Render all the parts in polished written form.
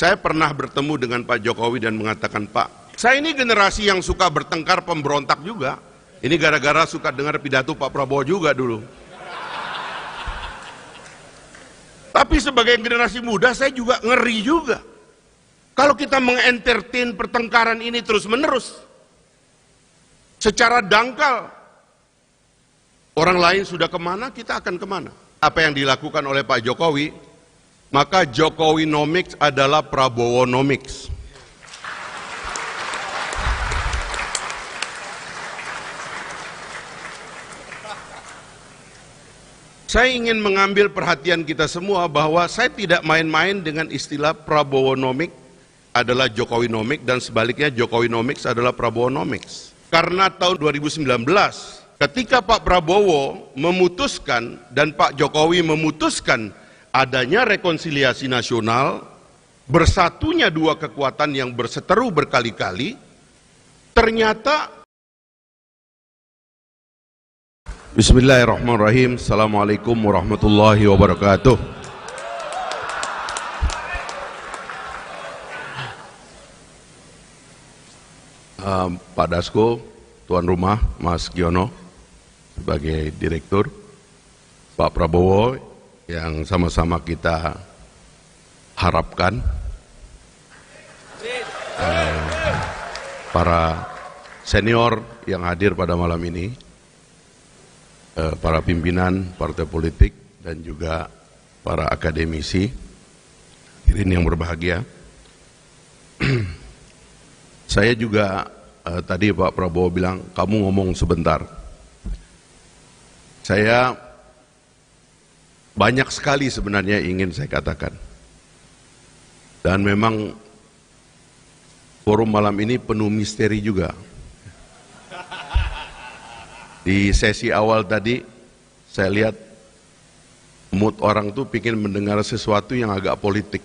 Saya pernah bertemu dengan Pak Jokowi dan mengatakan, Pak, saya ini generasi yang suka bertengkar, pemberontak juga. Ini gara-gara suka dengar pidato Pak Prabowo juga dulu. Tapi sebagai generasi muda saya juga ngeri juga. Kalau kita mengentertain pertengkaran ini terus-menerus, secara dangkal, orang lain sudah kemana, kita akan kemana. Apa yang dilakukan oleh Pak Jokowi, maka Jokowinomics adalah Prabowonomics. Saya ingin mengambil perhatian kita semua bahwa saya tidak main-main dengan istilah Prabowonomics adalah Jokowinomics dan sebaliknya Jokowinomics adalah Prabowonomics. Karena tahun 2019 ketika Pak Prabowo memutuskan dan Pak Jokowi memutuskan adanya rekonsiliasi nasional, bersatunya dua kekuatan yang berseteru berkali-kali, ternyata Bismillahirrahmanirrahim. Assalamualaikum warahmatullahi wabarakatuh. Pak Dasko, tuan rumah, Mas Giono sebagai direktur, Pak Prabowo yang sama-sama kita harapkan, para senior yang hadir pada malam ini, para pimpinan partai politik dan juga para akademisi, hadirin yang berbahagia. Saya juga tadi Pak Prabowo bilang, kamu ngomong sebentar. Saya banyak sekali sebenarnya ingin saya katakan. Dan memang forum malam ini penuh misteri juga. Di sesi awal tadi saya lihat mood orang tuh ingin mendengar sesuatu yang agak politik.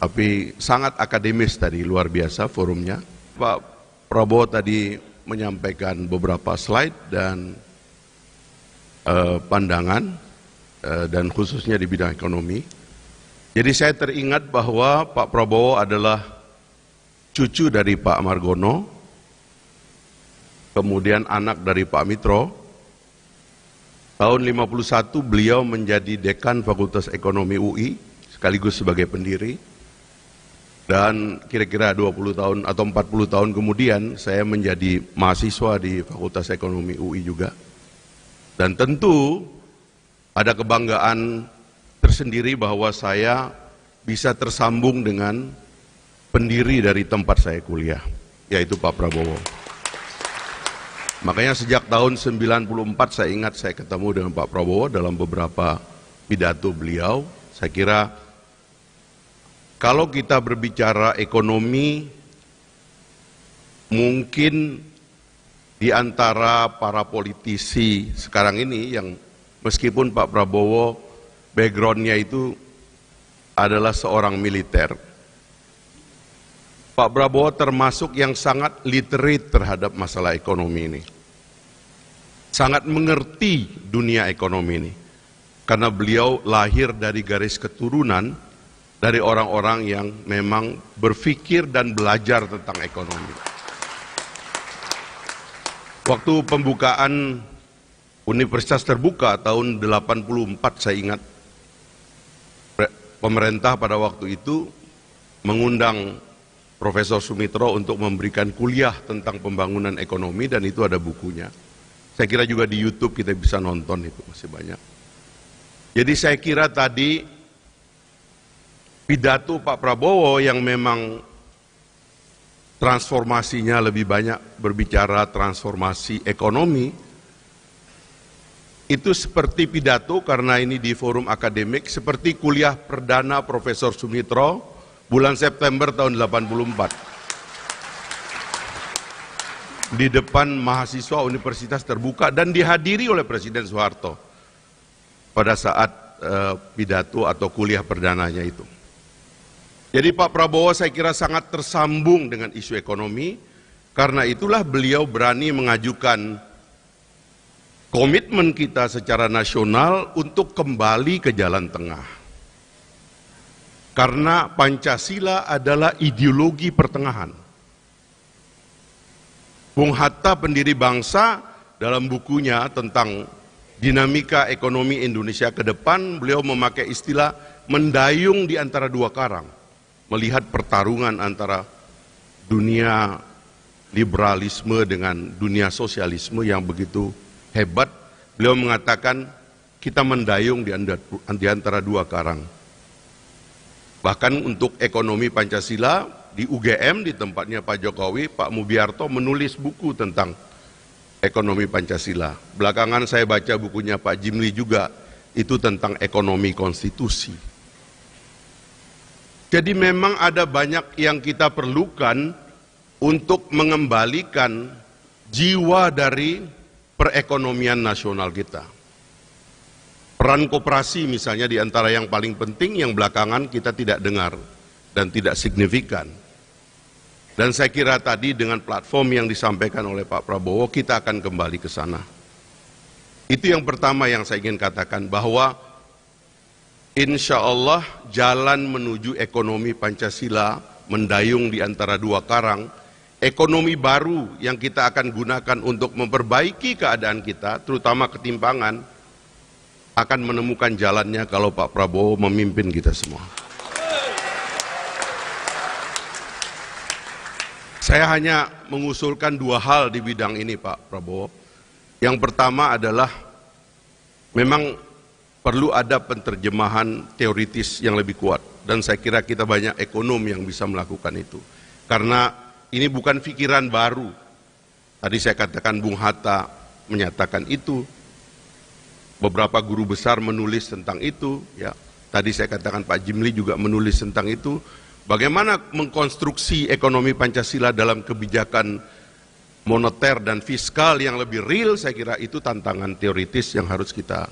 Tapi sangat akademis tadi, luar biasa forumnya. Pak Prabowo tadi menyampaikan beberapa slide dan pandangan dan khususnya di bidang ekonomi. Jadi saya teringat bahwa Pak Prabowo adalah cucu dari Pak Margono, kemudian anak dari Pak Mitro. Tahun 51 beliau menjadi dekan Fakultas Ekonomi UI sekaligus sebagai pendiri. Dan kira-kira 20 tahun atau 40 tahun kemudian saya menjadi mahasiswa di Fakultas Ekonomi UI juga. Dan tentu ada kebanggaan tersendiri bahwa saya bisa tersambung dengan pendiri dari tempat saya kuliah, yaitu Pak Prabowo. Makanya sejak tahun 94 saya ingat saya ketemu dengan Pak Prabowo dalam beberapa pidato beliau. Saya kira kalau kita berbicara ekonomi, mungkin di antara para politisi sekarang ini yang meskipun Pak Prabowo backgroundnya itu adalah seorang militer, Pak Prabowo termasuk yang sangat literate terhadap masalah ekonomi ini. Sangat mengerti dunia ekonomi ini. Karena beliau lahir dari garis keturunan dari orang-orang yang memang berpikir dan belajar tentang ekonomi. Waktu pembukaan Universitas Terbuka tahun 84 saya ingat, pemerintah pada waktu itu mengundang Profesor Sumitro untuk memberikan kuliah tentang pembangunan ekonomi dan itu ada bukunya. Saya kira juga di YouTube kita bisa nonton, itu masih banyak. Jadi saya kira tadi pidato Pak Prabowo yang memang transformasinya lebih banyak berbicara transformasi ekonomi, itu seperti pidato karena ini di forum akademik, seperti kuliah perdana Profesor Sumitro bulan September tahun 84 di depan mahasiswa Universitas Terbuka dan dihadiri oleh Presiden Soeharto pada saat pidato atau kuliah perdananya itu. Jadi Pak Prabowo saya kira sangat tersambung dengan isu ekonomi, karena itulah beliau berani mengajukan komitmen kita secara nasional untuk kembali ke jalan tengah. Karena Pancasila adalah ideologi pertengahan. Bung Hatta, pendiri bangsa, dalam bukunya tentang dinamika ekonomi Indonesia ke depan, beliau memakai istilah mendayung di antara dua karang, melihat pertarungan antara dunia liberalisme dengan dunia sosialisme yang begitu hebat. Beliau mengatakan kita mendayung di antara dua karang. Bahkan untuk ekonomi Pancasila di UGM, di tempatnya Pak Jokowi, Pak Mubiarto menulis buku tentang ekonomi Pancasila. Belakangan saya baca bukunya Pak Jimli juga, itu tentang ekonomi konstitusi. Jadi memang ada banyak yang kita perlukan untuk mengembalikan jiwa dari perekonomian nasional kita. Peran koperasi misalnya di antara yang paling penting yang belakangan kita tidak dengar dan tidak signifikan. Dan saya kira tadi dengan platform yang disampaikan oleh Pak Prabowo kita akan kembali ke sana. Itu yang pertama yang saya ingin katakan, bahwa insya Allah jalan menuju ekonomi Pancasila mendayung di antara dua karang, ekonomi baru yang kita akan gunakan untuk memperbaiki keadaan kita, terutama ketimpangan, akan menemukan jalannya kalau Pak Prabowo memimpin kita semua. Saya hanya mengusulkan dua hal di bidang ini Pak Prabowo. Yang pertama adalah memang perlu ada penerjemahan teoritis yang lebih kuat, dan saya kira kita banyak ekonom yang bisa melakukan itu. Karena ini bukan pikiran baru. Tadi saya katakan Bung Hatta menyatakan itu. Beberapa guru besar menulis tentang itu, ya. Tadi saya katakan Pak Jimli juga menulis tentang itu. Bagaimana mengkonstruksi ekonomi Pancasila dalam kebijakan moneter dan fiskal yang lebih real, saya kira itu tantangan teoritis yang harus kita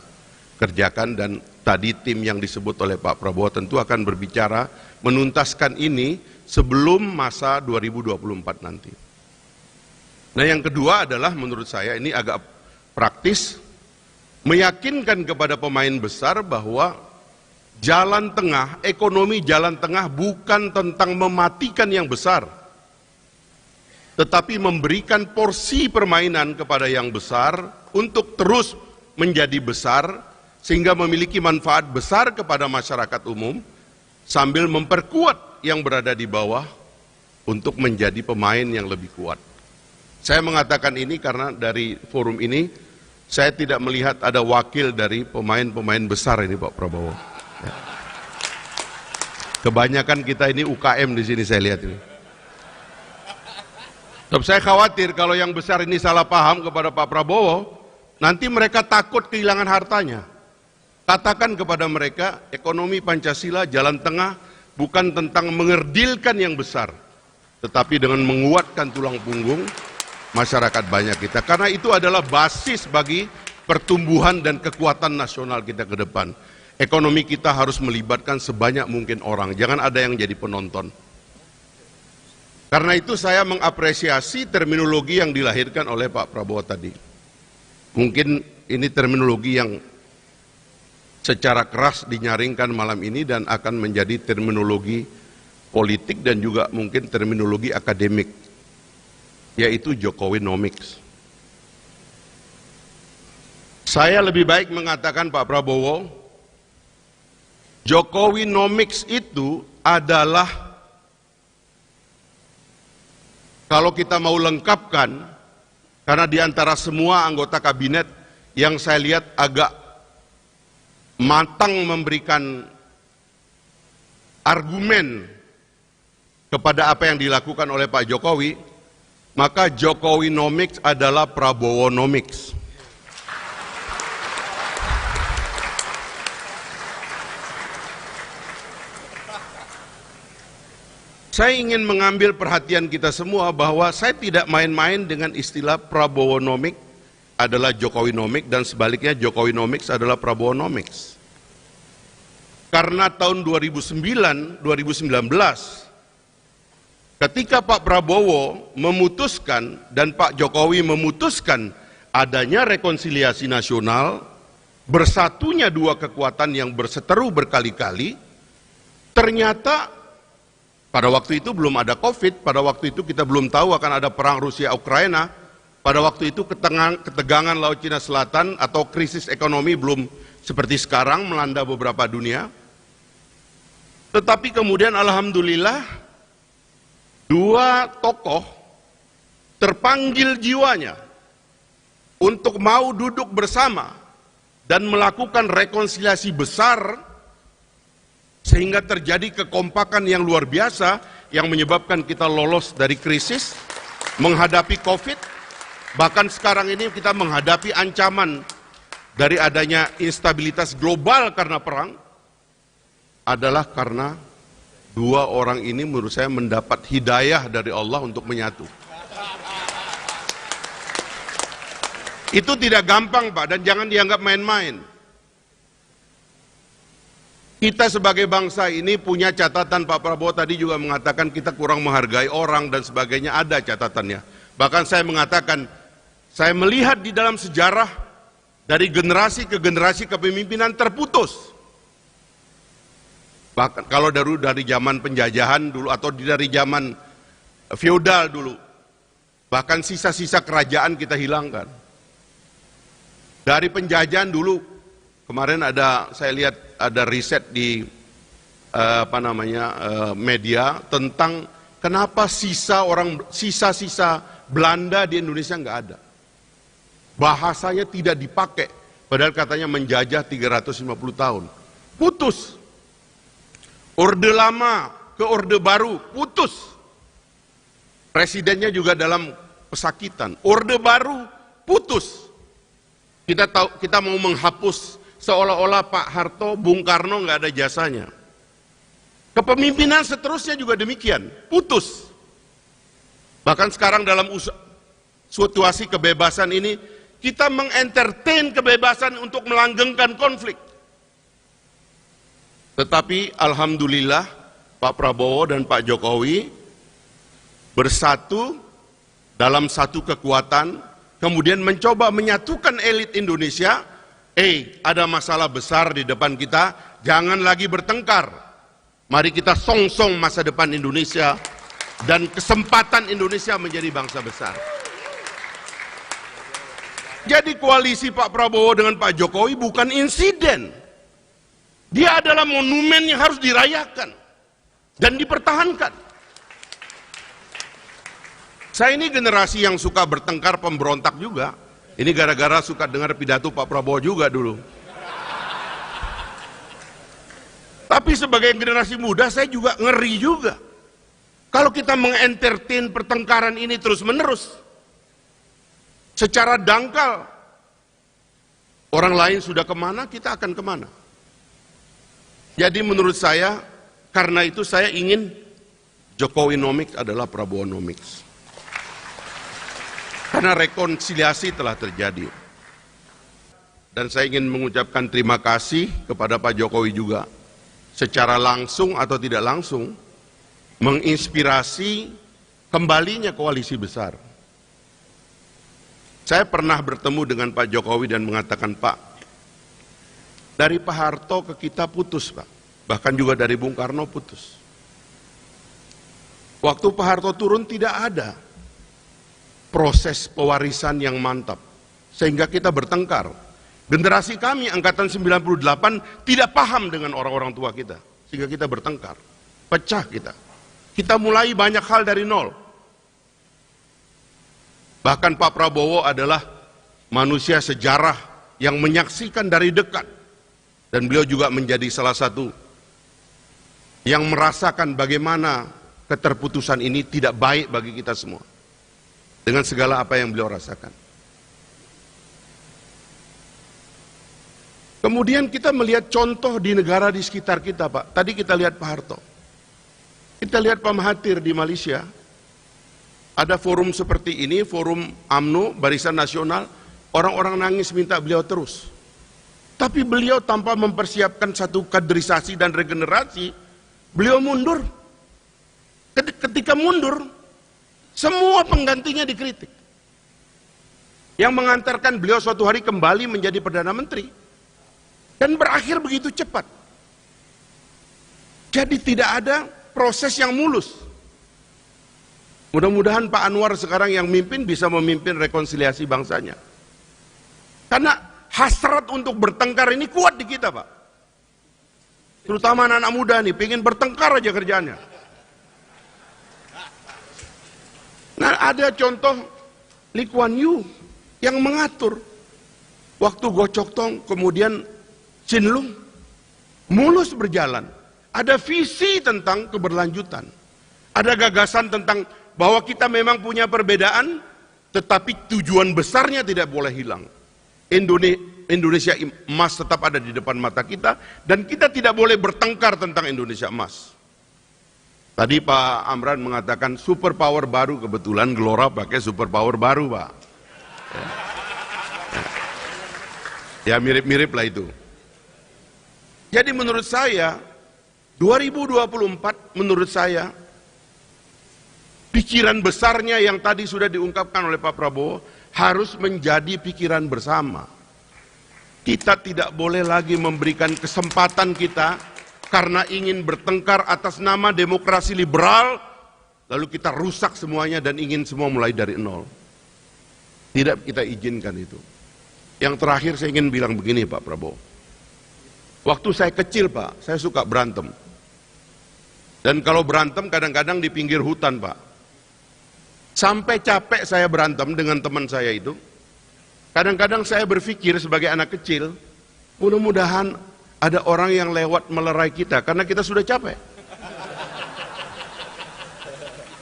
kerjakan. Dan tadi tim yang disebut oleh Pak Prabowo tentu akan berbicara menuntaskan ini sebelum masa 2024 nanti. Nah yang kedua adalah menurut saya ini agak praktis, meyakinkan kepada pemain besar bahwa jalan tengah, ekonomi jalan tengah bukan tentang mematikan yang besar, tetapi memberikan porsi permainan kepada yang besar untuk terus menjadi besar, sehingga memiliki manfaat besar kepada masyarakat umum, sambil memperkuat yang berada di bawah untuk menjadi pemain yang lebih kuat. Saya mengatakan ini karena dari forum ini, saya tidak melihat ada wakil dari pemain-pemain besar ini Pak Prabowo. Ya. Kebanyakan kita ini UKM di sini saya lihat ini. Sebab saya khawatir kalau yang besar ini salah paham kepada Pak Prabowo, nanti mereka takut kehilangan hartanya. Katakan kepada mereka, ekonomi Pancasila jalan tengah bukan tentang mengerdilkan yang besar, tetapi dengan menguatkan tulang punggung masyarakat banyak kita. Karena itu adalah basis bagi pertumbuhan dan kekuatan nasional kita ke depan. Ekonomi kita harus melibatkan sebanyak mungkin orang, jangan ada yang jadi penonton. Karena itu saya mengapresiasi terminologi yang dilahirkan oleh Pak Prabowo tadi. Mungkin ini terminologi yang secara keras dinyaringkan malam ini dan akan menjadi terminologi politik dan juga mungkin terminologi akademik, yaitu Jokowinomics. Saya lebih baik mengatakan Pak Prabowo, Jokowinomics itu adalah, kalau kita mau lengkapkan, karena di antara semua anggota kabinet yang saya lihat agak matang memberikan argumen kepada apa yang dilakukan oleh Pak Jokowi, maka Jokowinomics adalah Prabowonomics. Saya ingin mengambil perhatian kita semua bahwa saya tidak main-main dengan istilah Prabowonomics adalah Jokowinomics dan sebaliknya Jokowinomics adalah Prabowonomics. Karena tahun 2019, ketika Pak Prabowo memutuskan dan Pak Jokowi memutuskan adanya rekonsiliasi nasional, bersatunya dua kekuatan yang berseteru berkali-kali, Ternyata pada waktu itu belum ada COVID, pada waktu itu kita belum tahu akan ada perang Rusia-Ukraina, pada waktu itu ketegangan Laut Cina Selatan atau krisis ekonomi belum seperti sekarang melanda beberapa dunia. Tetapi kemudian alhamdulillah dua tokoh terpanggil jiwanya untuk mau duduk bersama dan melakukan rekonsiliasi besar sehingga terjadi kekompakan yang luar biasa yang menyebabkan kita lolos dari krisis, menghadapi COVID, bahkan sekarang ini kita menghadapi ancaman dari adanya instabilitas global karena perang, adalah karena dua orang ini menurut saya mendapat hidayah dari Allah untuk menyatu. Itu tidak gampang Pak, dan jangan dianggap main-main. Kita sebagai bangsa ini punya catatan, Pak Prabowo tadi juga mengatakan kita kurang menghargai orang dan sebagainya, ada catatannya. Bahkan saya mengatakan, saya melihat di dalam sejarah dari generasi ke generasi kepemimpinan terputus. Bahkan kalau dari zaman penjajahan dulu atau dari zaman feodal dulu, bahkan sisa-sisa kerajaan kita hilangkan. Dari penjajahan dulu, kemarin saya lihat ada riset di media tentang kenapa sisa-sisa Belanda di Indonesia nggak ada. Bahasanya tidak dipakai, padahal katanya menjajah 350 tahun. Putus. Orde lama ke orde baru, putus. Presidennya juga dalam pesakitan. Orde baru, putus. Kita mau menghapus seolah-olah Pak Harto, Bung Karno nggak ada jasanya. Kepemimpinan seterusnya juga demikian, putus. Bahkan sekarang dalam situasi kebebasan ini, kita mengentertain kebebasan untuk melanggengkan konflik. Tetapi alhamdulillah Pak Prabowo dan Pak Jokowi bersatu dalam satu kekuatan, kemudian mencoba menyatukan elit Indonesia. Ada masalah besar di depan kita, jangan lagi bertengkar. Mari kita song-song masa depan Indonesia dan kesempatan Indonesia menjadi bangsa besar. Jadi koalisi Pak Prabowo dengan Pak Jokowi bukan insiden. Dia adalah monumen yang harus dirayakan dan dipertahankan. Saya ini generasi yang suka bertengkar, pemberontak juga. Ini gara-gara suka dengar pidato Pak Prabowo juga dulu. Tapi sebagai generasi muda saya juga ngeri juga. Kalau kita mengentertain pertengkaran ini terus-menerus, secara dangkal, orang lain sudah kemana, kita akan kemana. Jadi menurut saya, karena itu saya ingin Jokowinomics adalah Prabowonomics. Karena rekonsiliasi telah terjadi. Dan saya ingin mengucapkan terima kasih kepada Pak Jokowi juga, secara langsung atau tidak langsung, menginspirasi kembalinya koalisi besar. Saya pernah bertemu dengan Pak Jokowi dan mengatakan, Pak, dari Pak Harto ke kita putus, Pak. Bahkan juga dari Bung Karno putus. Waktu Pak Harto turun tidak ada proses pewarisan yang mantap. Sehingga kita bertengkar. Generasi kami, angkatan 98, tidak paham dengan orang-orang tua kita. Sehingga kita bertengkar. Pecah kita. Kita mulai banyak hal dari nol. Bahkan Pak Prabowo adalah manusia sejarah yang menyaksikan dari dekat. Dan beliau juga menjadi salah satu yang merasakan bagaimana keterputusan ini tidak baik bagi kita semua. Dengan segala apa yang beliau rasakan. Kemudian kita melihat contoh di negara di sekitar kita, Pak. Tadi kita lihat Pak Harto. Kita lihat Pak Mahathir di Malaysia. Ada forum seperti ini, forum UMNO, Barisan Nasional. Orang-orang nangis minta beliau terus. Tapi beliau tanpa mempersiapkan satu kaderisasi dan regenerasi, beliau mundur. Ketika mundur, semua penggantinya dikritik. Yang mengantarkan beliau suatu hari kembali menjadi Perdana Menteri. Dan berakhir begitu cepat. Jadi tidak ada proses yang mulus. Mudah-mudahan Pak Anwar sekarang yang mimpin bisa memimpin rekonsiliasi bangsanya. Karena hasrat untuk bertengkar ini kuat di kita, Pak. Terutama anak-anak muda nih, pengen bertengkar aja kerjaannya. Nah, ada contoh Lee Kuan Yew yang mengatur. Waktu Gocok Tong, kemudian Chin Lung, mulus berjalan. Ada visi tentang keberlanjutan. Ada gagasan tentang bahwa kita memang punya perbedaan, tetapi tujuan besarnya tidak boleh hilang. Indonesia emas tetap ada di depan mata kita, dan kita tidak boleh bertengkar tentang Indonesia emas. Tadi Pak Amran mengatakan superpower baru, kebetulan Gelora pakai superpower baru, Pak. Ya mirip-mirip lah itu. Jadi menurut saya 2024 menurut saya pikiran besarnya yang tadi sudah diungkapkan oleh Pak Prabowo harus menjadi pikiran bersama. Kita tidak boleh lagi memberikan kesempatan kita karena ingin bertengkar atas nama demokrasi liberal, lalu kita rusak semuanya dan ingin semua mulai dari nol. Tidak kita izinkan itu. Yang terakhir saya ingin bilang begini Pak Prabowo. Waktu saya kecil Pak, saya suka berantem. Dan kalau berantem kadang-kadang di pinggir hutan Pak. Sampai capek saya berantem dengan teman saya itu. Kadang-kadang saya berpikir sebagai anak kecil, mudah-mudahan ada orang yang lewat melerai kita karena kita sudah capek.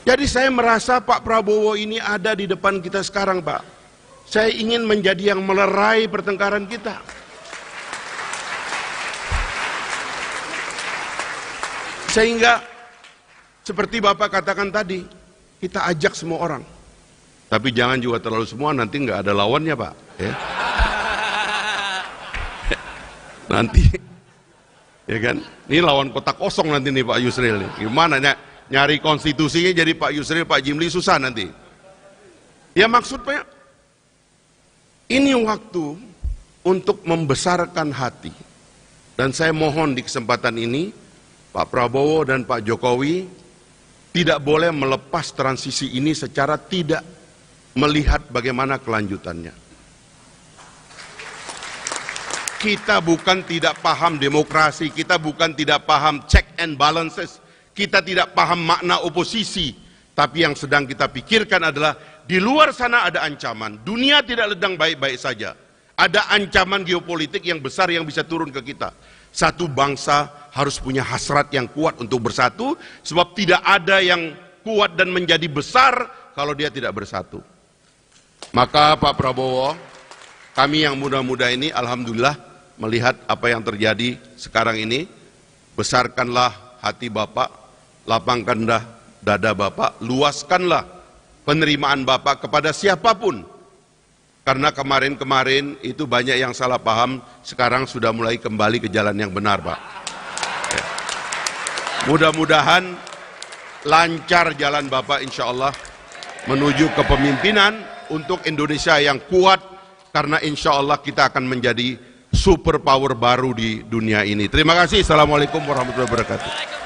Jadi saya merasa Pak Prabowo ini ada di depan kita sekarang Pak. Saya ingin menjadi yang melerai pertengkaran kita. Sehingga seperti Bapak katakan tadi, kita ajak semua orang. Tapi jangan juga terlalu semua, nanti nggak ada lawannya Pak. Ya. Nanti, ya kan? Ini lawan kota kosong nanti nih Pak Yusril. Gimana nyari konstitusinya jadi Pak Yusril, Pak Jimli susah nanti. Ya maksudnya, ini waktu untuk membesarkan hati. Dan saya mohon di kesempatan ini, Pak Prabowo dan Pak Jokowi tidak boleh melepas transisi ini secara tidak melihat bagaimana kelanjutannya. Kita bukan tidak paham demokrasi, kita bukan tidak paham check and balances, kita tidak paham makna oposisi, tapi yang sedang kita pikirkan adalah di luar sana ada ancaman, dunia tidak sedang baik-baik saja, ada ancaman geopolitik yang besar yang bisa turun ke kita. Satu bangsa harus punya hasrat yang kuat untuk bersatu, sebab tidak ada yang kuat dan menjadi besar kalau dia tidak bersatu. Maka Pak Prabowo, kami yang muda-muda ini alhamdulillah melihat apa yang terjadi sekarang ini, besarkanlah hati Bapak, lapangkanlah dada Bapak, luaskanlah penerimaan Bapak kepada siapapun. Karena kemarin-kemarin itu banyak yang salah paham, sekarang sudah mulai kembali ke jalan yang benar Pak. Ya. Mudah-mudahan lancar jalan Bapak insya Allah menuju kepemimpinan untuk Indonesia yang kuat, karena insya Allah kita akan menjadi superpower baru di dunia ini. Terima kasih. Assalamualaikum warahmatullahi wabarakatuh.